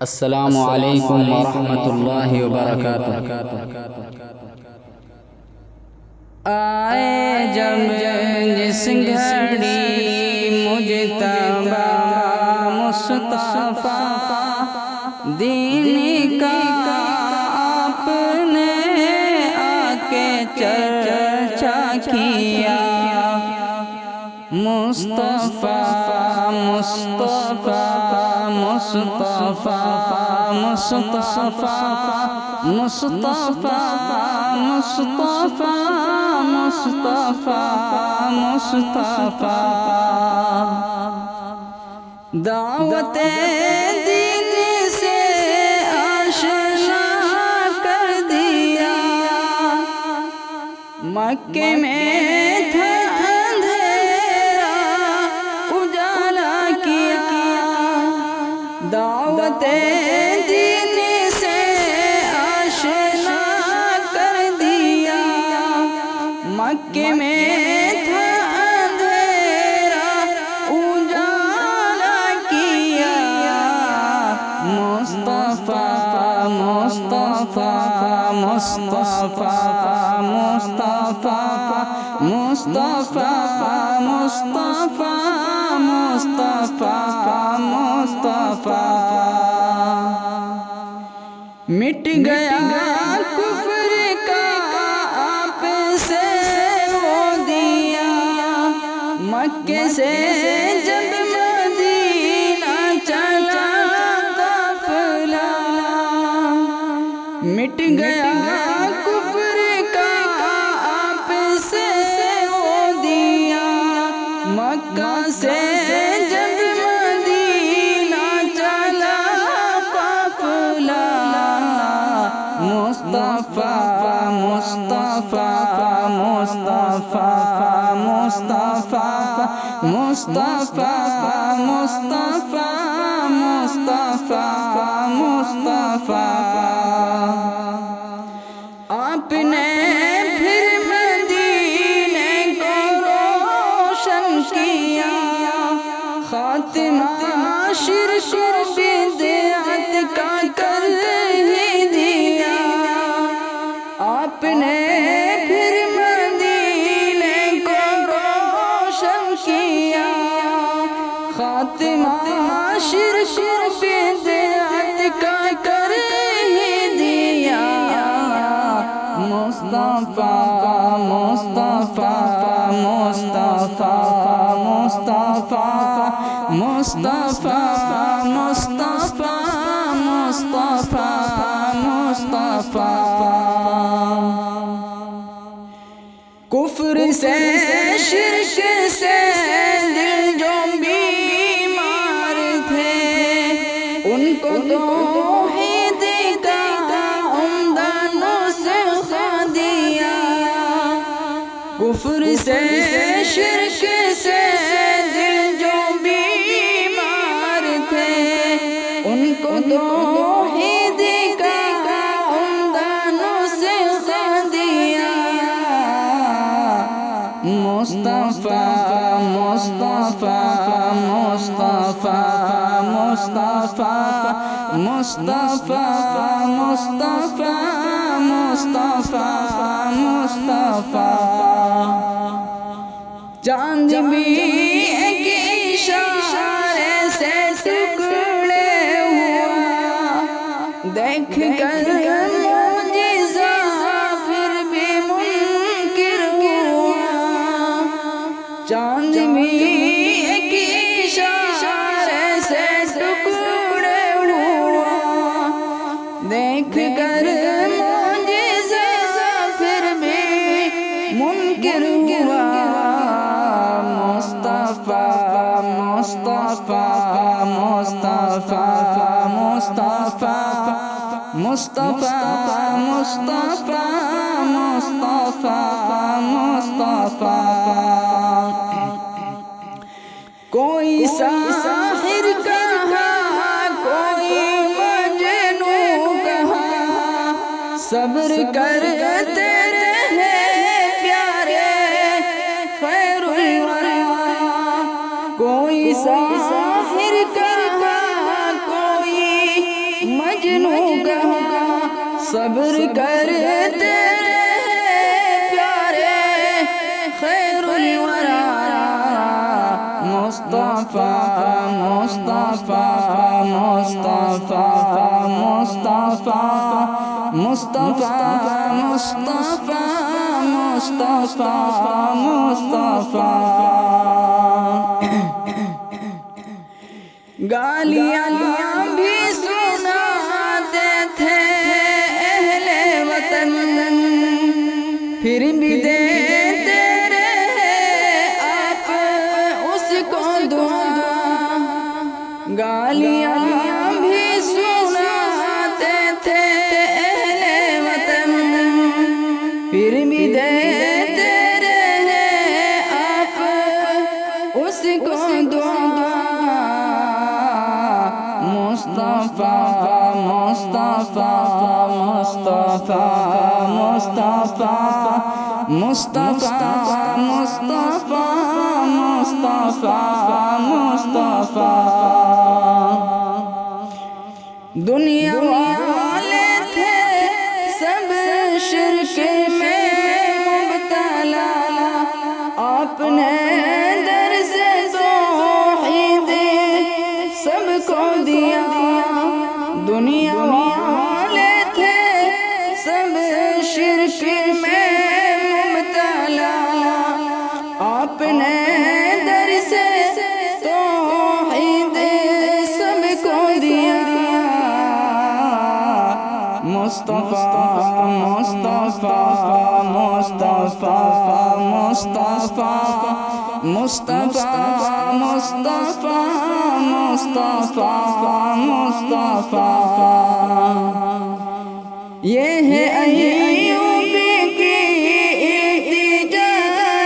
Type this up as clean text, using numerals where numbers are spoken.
السلام علیکم ورحمۃ اللہ وبرکاتہ۔ آئے جب جس گھڑی مجتبی مصطفیٰ دین کا آپ نے آ کے چرچا کیا، مصطفیٰ مصطفیٰ مصطفیٰ مصطفیٰ مصطفیٰ مصطفیٰ مصطفیٰ مصطفیٰ دعوت دین سے آشنا کر دیا، مکے میں تھا اندھیرا اجالا کیا، دعوت دین سے آشنا کر دیا، مکے میں تھا اندھیرا اجالا کیا، مصطفیٰ مصطفیٰ مصطفیٰ مصطفیٰ مصطفیٰ مصطفیٰ مصطفیٰ مصطفیٰ مٹ گیا کفر کا آپ سے وہ دیا، مکے سے جب مدینہ چلا قافلہ، مٹ گیا کفر کا آپ سے وہ دیا، مکہ سے جب مدینہ چلا قافلہ، مصطفیٰ مصطفیٰ مصطفیٰ مصطفیٰ مصطفیٰ مصطفیٰ مصطفیٰ مصطفیٰ آپ نے پھر مدینے کو روشن کیا، خاتمہ شرک و بدعت کا کر ہی دیا، آپ نے پھر مدینے کو روشن کیا، خاتمہ شرک و بدعت کا کر ہی دیا، مصطفیٰ مصطفیٰ مصطفیٰ مصطفیٰ مصطفیٰ مصطفیٰ مصطفیٰ مصطفیٰ کفر سے شرک سے دل جو بیمار تھے، ان کو توحید کا عمدہ نسخہ دیا، کفر سے شرک سے دل جو بیمار تھے، ان کو توحید کا عمدہ نسخہ دیا، مصطفیٰ مصطفیٰ مصطفیٰ مصطفیٰ مصطفیٰ مصطفیٰ مصطفیٰ مصطفیٰ چاند بھی ایک اشارے سے ٹکڑے ہوا، دیکھ کر معجزہ پھر بھی منکر ہوا، چاند بھی ایک اشارے سے ٹکڑے ہوا، دیکھ کر معجزہ پھر بھی منکر ہوا، مصطفیٰ مصطفیٰ مصطفیٰ مصطفیٰ مصطفیٰ مصطفیٰ مصطفیٰ کوئی ساحر کہا، کوئی مجنون کہا، صبر کرتے رہے پیارے خیر الورا، کوئی ساحر کہا، کوئی مجنوں کہا صبر کرتے رہے پیارے خیر الورا مصطفیٰ مصطفیٰ مصطفیٰ مصطفیٰ مصطفیٰ مصطفیٰ مصطفیٰ مصطفیٰ گالیاں بھی سناتے تھے اہل وطن پھر بھی دیتے رہے آپ اس کو دعا گالیاں بھی سناتے تھے اہل وطن پھر بھی دیتے رہے آپ اس کو دعا مصطفیٰ مصطفیٰ مصطفیٰ مصطفیٰ مصطفیٰ مصطفیٰ مصطفیٰ مصطفیٰ دنیا والے تھے سب شرک میں مبتلا آپ نے درس توحید سب کو دیا دنیا والے تھے سب شرک میں مبتلا آپ نے درس توحید سب کو دیا مصطفیٰ مصطفیٰ مصطفیٰ مصطفیٰ مصطفیٰ مصطفیٰ مصطفیٰ مصطفیٰ یہ